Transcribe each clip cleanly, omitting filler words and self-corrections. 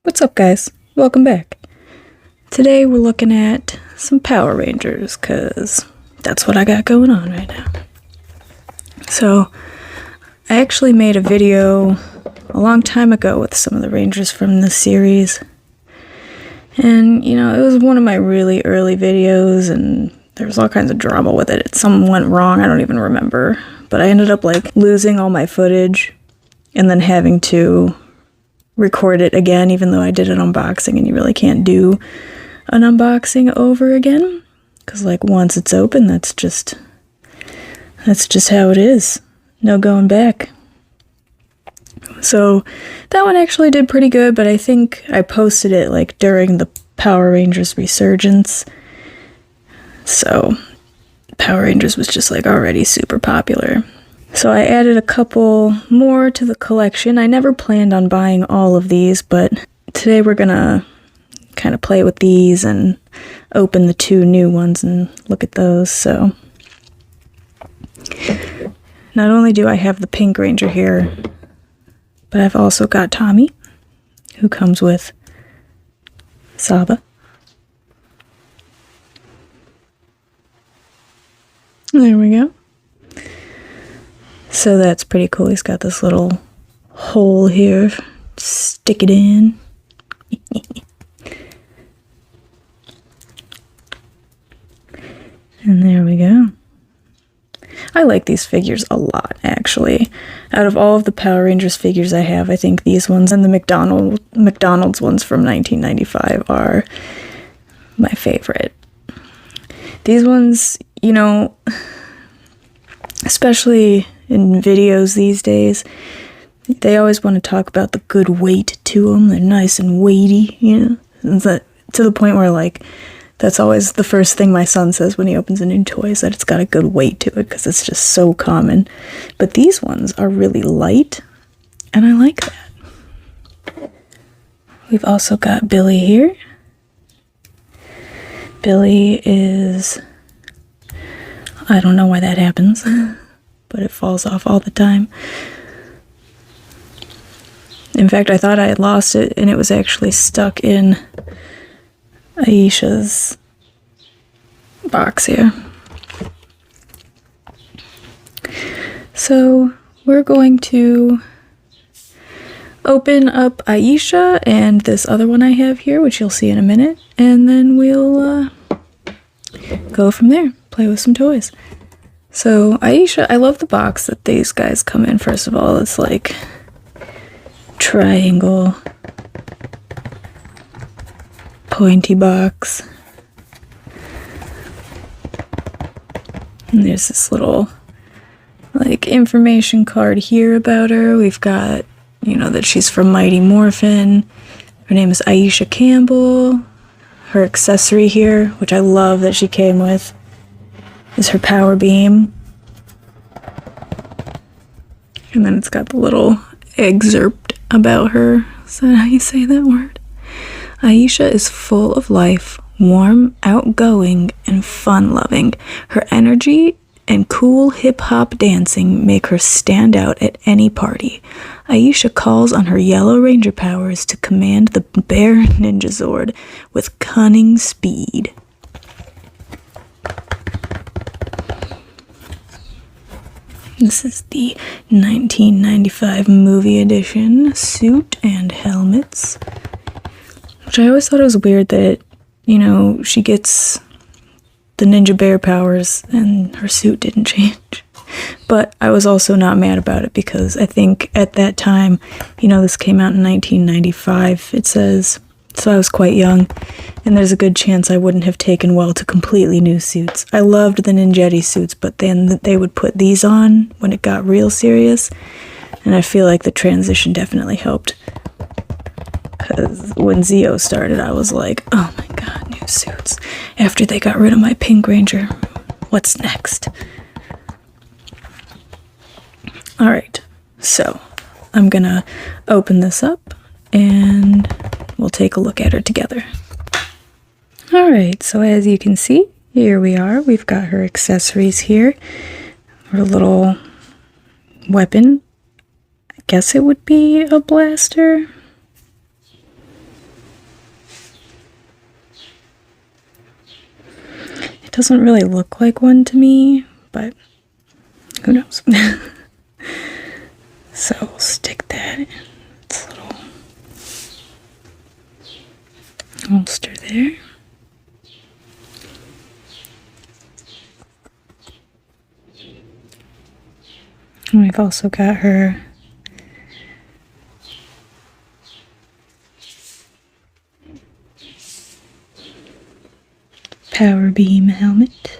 What's up, guys? Welcome back. Today we're looking at some Power Rangers, because that's what I got going on right now. So, I actually made a video a long time ago with some of the Rangers from this series. And, you know, it was one of my really early videos, and there was all kinds of drama with it. Something went wrong, I don't even remember. But I ended up, losing all my footage, and then having to record it again, even though I did an unboxing, and you really can't do an unboxing over again. Because, once it's open, that's just how it is. No going back. So, that one actually did pretty good, but I think I posted it, during the Power Rangers resurgence. So, Power Rangers was just, already super popular. So I added a couple more to the collection. I never planned on buying all of these, but today we're gonna kind of play with these and open the two new ones and look at those. So not only do I have the Pink Ranger here, but I've also got Tommy, who comes with Saba. There we go. So that's pretty cool. He's got this little hole here. Stick it in. And there we go. I like these figures a lot, actually. Out of all of the Power Rangers figures I have, I think these ones and the McDonald's ones from 1995 are my favorite. These ones, you know, especially in videos these days, they always want to talk about the good weight to them. They're nice and weighty, you know? And that, to the point where, that's always the first thing my son says when he opens a new toy, is that it's got a good weight to it, because it's just so common. But these ones are really light, and I like that. We've also got Billy here. Billy is... I don't know why that happens, but it falls off all the time. In fact, I thought I had lost it, and it was actually stuck in Aisha's box here. So, we're going to open up Aisha and this other one I have here, which you'll see in a minute, and then we'll go from there. Play with some toys. So, Aisha, I love the box that these guys come in. First of all, it's triangle, pointy box. And there's this little, information card here about her. We've got, that she's from Mighty Morphin. Her name is Aisha Campbell. Her accessory here, which I love that she came with, is her power beam. And then it's got the little excerpt about her. Is that how you say that word? Aisha is full of life, warm, outgoing, and fun-loving. Her energy and cool hip-hop dancing make her stand out at any party. Aisha calls on her Yellow Ranger powers to command the Bear Ninja Zord with cunning speed. This is the 1995 movie edition, suit and helmets. Which I always thought it was weird that, she gets the Ninja Bear powers and her suit didn't change. But I was also not mad about it, because I think at that time, this came out in 1995, it says, so I was quite young, and there's a good chance I wouldn't have taken well to completely new suits. I loved the Ninjetti suits, but then they would put these on when it got real serious, and I feel like the transition definitely helped. Because when Zeo started, I was like, oh my god, new suits. After they got rid of my Pink Ranger, what's next? Alright, so I'm gonna open this up, and we'll take a look at her together. Alright, so as you can see, here we are. We've got her accessories here. Her little weapon. I guess it would be a blaster. Doesn't really look like one to me, but who knows? So we'll stick that in its little holster there. And we've also got her power beam helmet.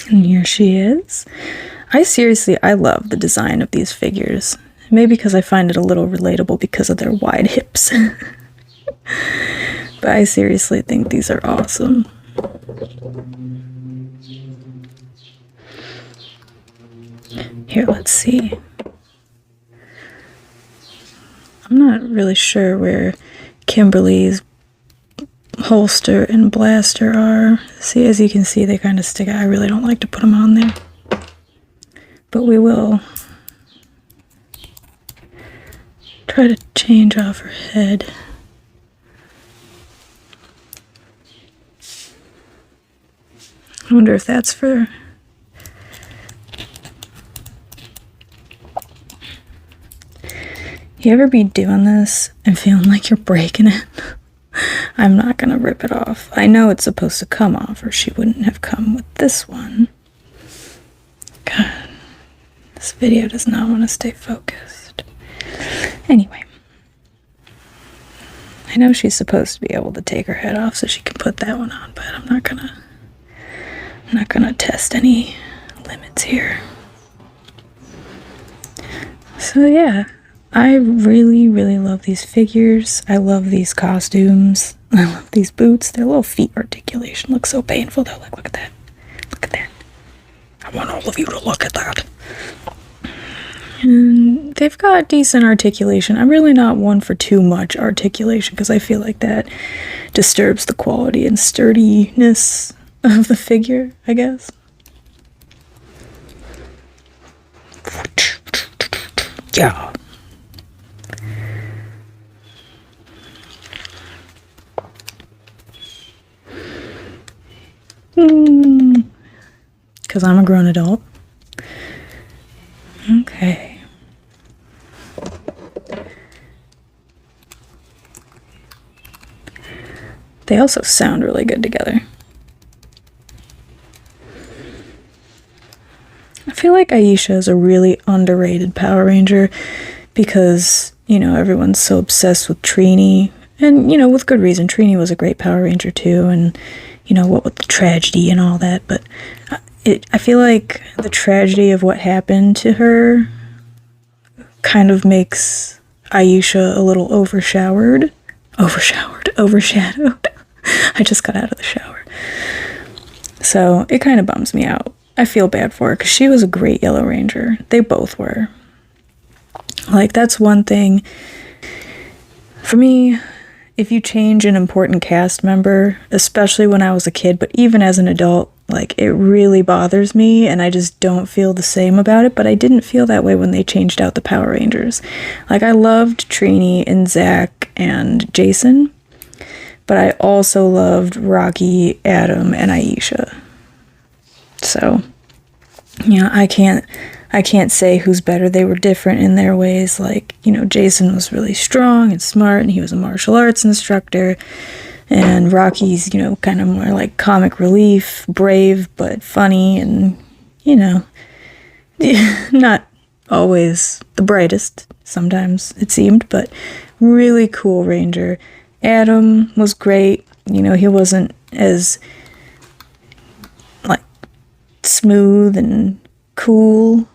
And here she is. I love the design of these figures. Maybe because I find it a little relatable because of their wide hips. But I seriously think these are awesome. Here, let's see. I'm not really sure where Kimberly's holster and blaster are. See, as you can see, they kind of stick out. I really don't like to put them on there. But we will try to change off her head. I wonder if that's for... You ever be doing this and feeling like you're breaking it? I'm not gonna rip it off. I know it's supposed to come off or she wouldn't have come with this one. God, this video does not want to stay focused. Anyway. I know she's supposed to be able to take her head off so she can put that one on, but I'm not gonna test any limits here. So yeah. I really, really love these figures. I love these costumes. I love these boots. Their little feet articulation looks so painful though. Like, look at that. Look at that. I want all of you to look at that. And they've got decent articulation. I'm really not one for too much articulation because I feel like that disturbs the quality and sturdiness of the figure, I guess. Yeah. Because I'm a grown adult. Okay. They also sound really good together. I feel like Aisha is a really underrated Power Ranger because, you know, everyone's so obsessed with Trini. And, you know, with good reason. Trini was a great Power Ranger too, and you know, what with the tragedy and all that, but I feel like the tragedy of what happened to her kind of makes Aisha a little overshadowed. I just got out of the shower. So it kind of bums me out. I feel bad for her because she was a great Yellow Ranger. They both were. Like, that's one thing. For me, if you change an important cast member, especially when I was a kid, but even as an adult, like, it really bothers me and I just don't feel the same about it, but I didn't feel that way when they changed out the Power Rangers. Like, I loved Trini and Zach and Jason, but I also loved Rocky, Adam, and Aisha. So, you know, I can't say who's better. They were different in their ways. Like, you know, Jason was really strong and smart, and he was a martial arts instructor. And Rocky's, you know, kind of more like comic relief, brave but funny, and, you know, not always the brightest, sometimes it seemed, but really cool Ranger. Adam was great. You know, he wasn't as, like, smooth and cool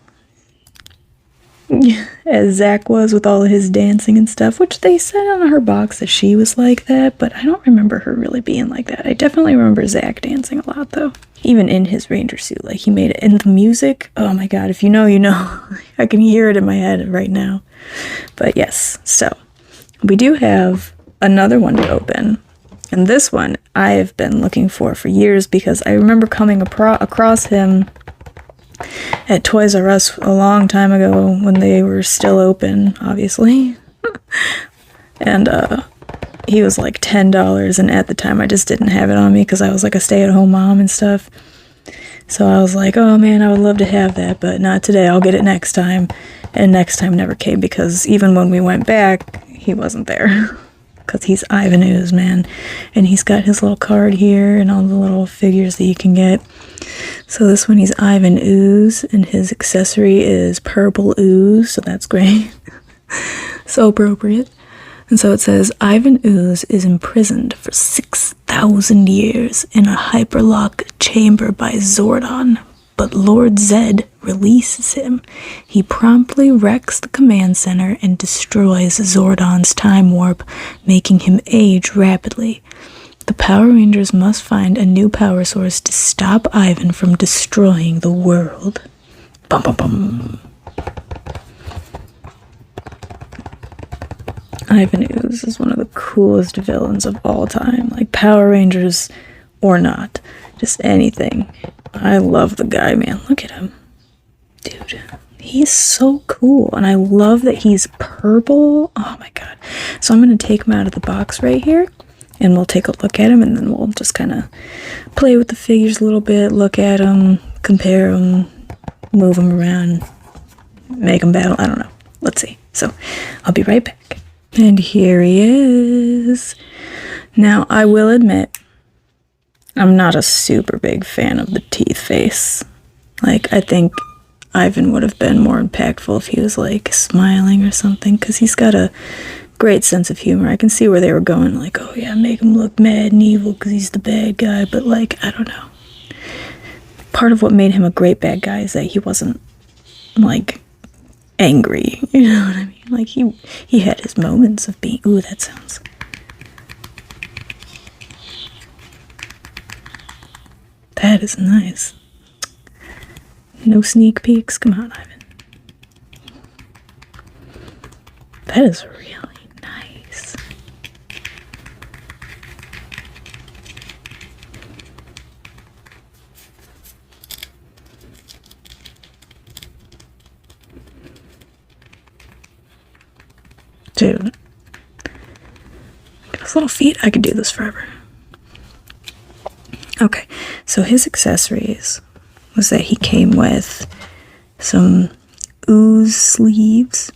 as Zach was with all of his dancing and stuff, which they said on her box that she was like that, but I don't remember her really being like that. I definitely remember Zach dancing a lot, though. Even in his ranger suit, like, he made it. And the music, oh my god, if you know, you know. I can hear it in my head right now. But yes, so we do have another one to open. And this one I've been looking for years because I remember coming across him at Toys R Us a long time ago when they were still open, obviously. And he was like $10, and at the time I just didn't have it on me because I was like a stay-at-home mom and stuff. So I was like, oh man, I would love to have that, but not today. I'll get it next time. And next time never came, because even when we went back, he wasn't there. Because he's Ivan Ooze, man. And he's got his little card here and all the little figures that you can get. So this one, he's Ivan Ooze, and his accessory is purple ooze, so that's great. So appropriate. And so it says, Ivan Ooze is imprisoned for 6,000 years in a hyperlock chamber by Zordon, but Lord Zed releases him. He promptly wrecks the command center and destroys Zordon's time warp, making him age rapidly. The Power Rangers must find a new power source to stop Ivan from destroying the world. Bum bum bum. Ivan Ooze is one of the coolest villains of all time. Like, Power Rangers or not. Just anything. I love the guy, man. Look at him. Dude, he's so cool. And I love that he's purple. Oh my god. So I'm going to take him out of the box right here, and we'll take a look at him, and then we'll just kind of play with the figures a little bit, look at them, compare them, move them around, make them battle. I don't know. Let's see. So I'll be right back. And here he is. Now, I will admit, I'm not a super big fan of the teeth face. Like, I think Ivan would have been more impactful if he was, like, smiling or something, because he's got a great sense of humor. I can see where they were going, like, oh yeah, make him look mad and evil because he's the bad guy, but, like, I don't know. Part of what made him a great bad guy is that he wasn't, like, angry, you know what I mean? Like, he had his moments of being, ooh, that sounds... That is nice. No sneak peeks? Come on, Ivan. That is really nice. Dude. Look at his little feet. I could do this forever. Okay, so his accessories was that he came with some ooze sleeves.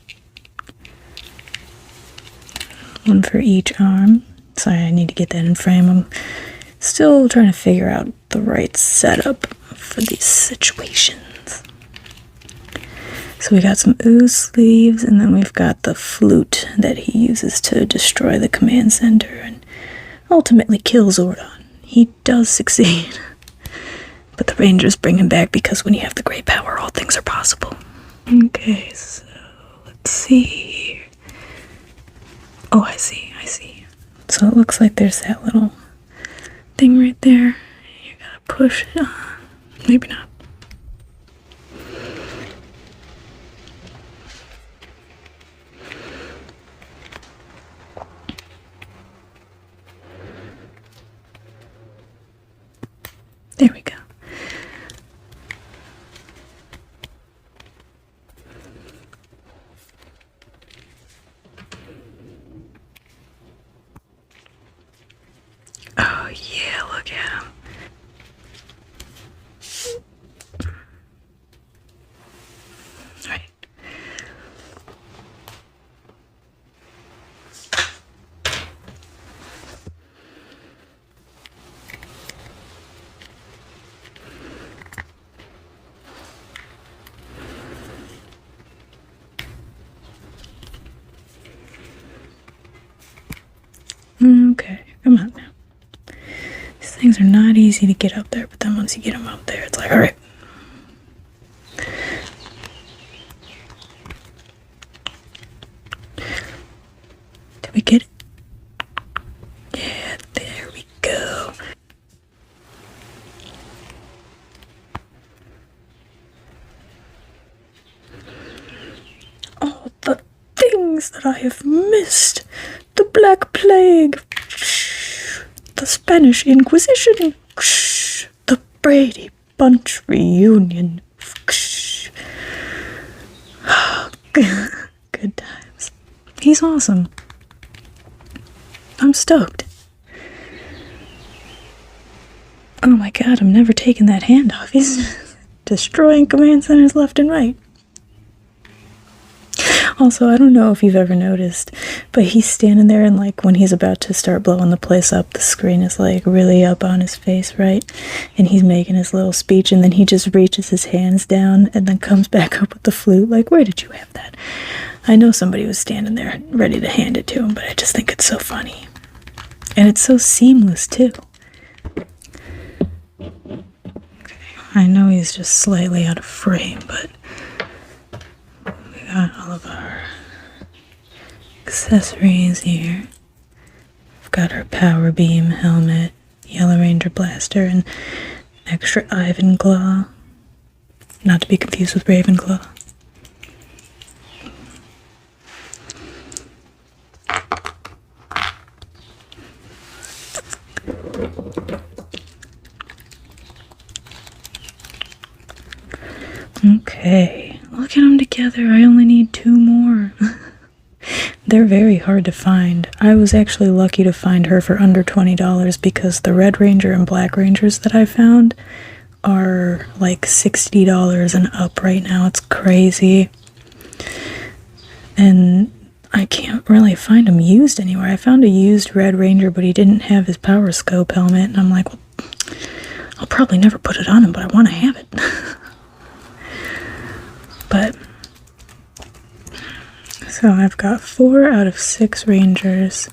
One for each arm. Sorry, I need to get that in frame. I'm still trying to figure out the right setup for these situations. So we got some ooze sleeves, and then we've got the flute that he uses to destroy the command center and ultimately kill Zordon. He does succeed. But the Rangers bring him back because when you have the great power, all things are possible. Okay, so let's see here. Oh, I see. So it looks like there's that little thing right there. You gotta push it on. Maybe not. There we go. Oh yeah, look at him. Right. Okay, come on now. These things are not easy to get up there, but then once you get them up there, it's like, all right. Did we get it? Yeah, there we go. Oh, the things that I have missed. The Black Plague. The Spanish Inquisition. The Brady Bunch reunion. Good times. He's awesome. I'm stoked. Oh my god, I'm never taking that hand off. He's destroying command centers left and right. Also, I don't know if you've ever noticed, but he's standing there and like when he's about to start blowing the place up, the screen is like really up on his face, right? And he's making his little speech and then he just reaches his hands down and then comes back up with the flute. Like, where did you have that? I know somebody was standing there ready to hand it to him, but I just think it's so funny. And it's so seamless too. Okay, I know he's just slightly out of frame, but we got all of our accessories here. We've got our power beam helmet, Yellow Ranger blaster, and extra Ivanclaw. Not to be confused with Ravenclaw. Okay, look at them together. I only need 2 more. They're very hard to find. I was actually lucky to find her for under $20 because the Red Ranger and Black Rangers that I found are like $60 and up right now. It's crazy. And I can't really find them used anywhere. I found a used Red Ranger, but he didn't have his Power Scope helmet. And I'm like, well, I'll probably never put it on him, but I want to have it. But, so I've got 4 out of 6 Rangers,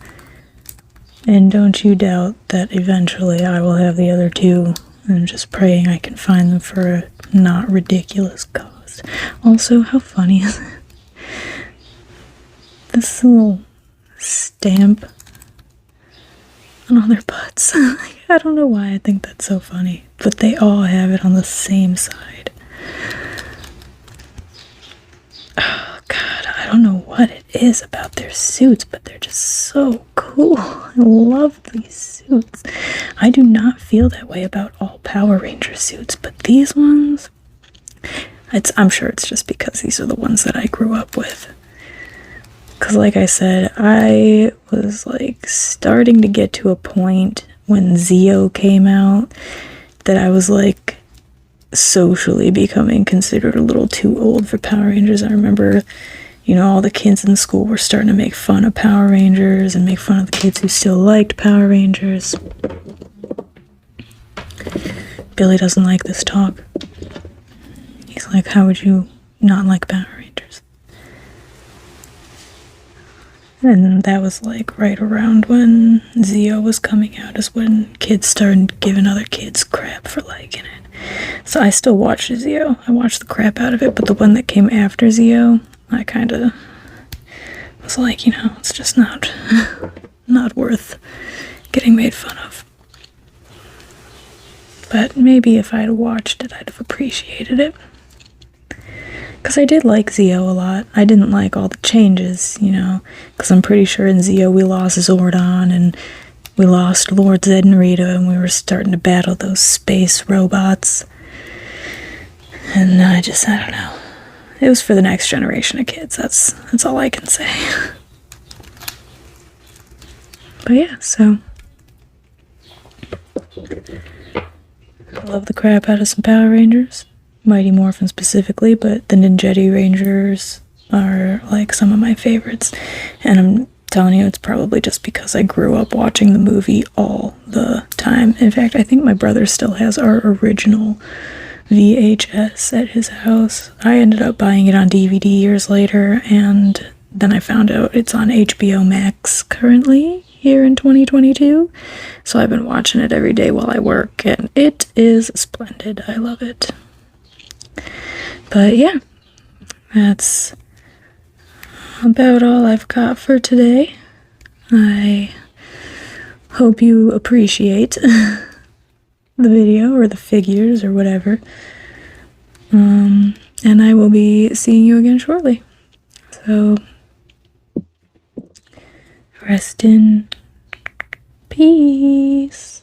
and don't you doubt that eventually I will have the other 2. I'm just praying I can find them for a not ridiculous cost. Also, how funny is it? This little stamp on all their butts. I don't know why I think that's so funny, but they all have it on the same side. Oh god, I don't know what it is about their suits, but they're just so cool. I love these suits. I do not feel that way about all Power Ranger suits, but these ones, I'm sure it's just because these are the ones that I grew up with. Because like I said, I was like starting to get to a point when Zeo came out that I was like socially becoming considered a little too old for Power Rangers. I remember, you know, all the kids in school were starting to make fun of Power Rangers and make fun of the kids who still liked Power Rangers. Billy doesn't like this talk. He's like, how would you not like Power Rangers? And that was like right around when Zeo was coming out, is when kids started giving other kids crap for liking it. So I still watched Zeo. I watched the crap out of it, but the one that came after Zeo, I kind of was like, you know, it's just not worth getting made fun of. But maybe if I had watched it, I'd have appreciated it. Because I did like Zeo a lot. I didn't like all the changes, you know, because I'm pretty sure in Zeo we lost Zordon and we lost Lord Zed and Rita, and we were starting to battle those space robots. And I don't know. It was for the next generation of kids. That's all I can say. But yeah, so I love the crap out of some Power Rangers. Mighty Morphin specifically, but the Ninjetti Rangers are like some of my favorites. And I'm telling you, it's probably just because I grew up watching the movie all the time. In fact, I think my brother still has our original VHS at his house. I ended up buying it on DVD years later, and then I found out it's on HBO Max currently here in 2022. So I've been watching it every day while I work, and it is splendid. I love it. But yeah, that's about all I've got for today. I hope you appreciate the video or the figures or whatever. And I will be seeing you again shortly. So, rest in peace.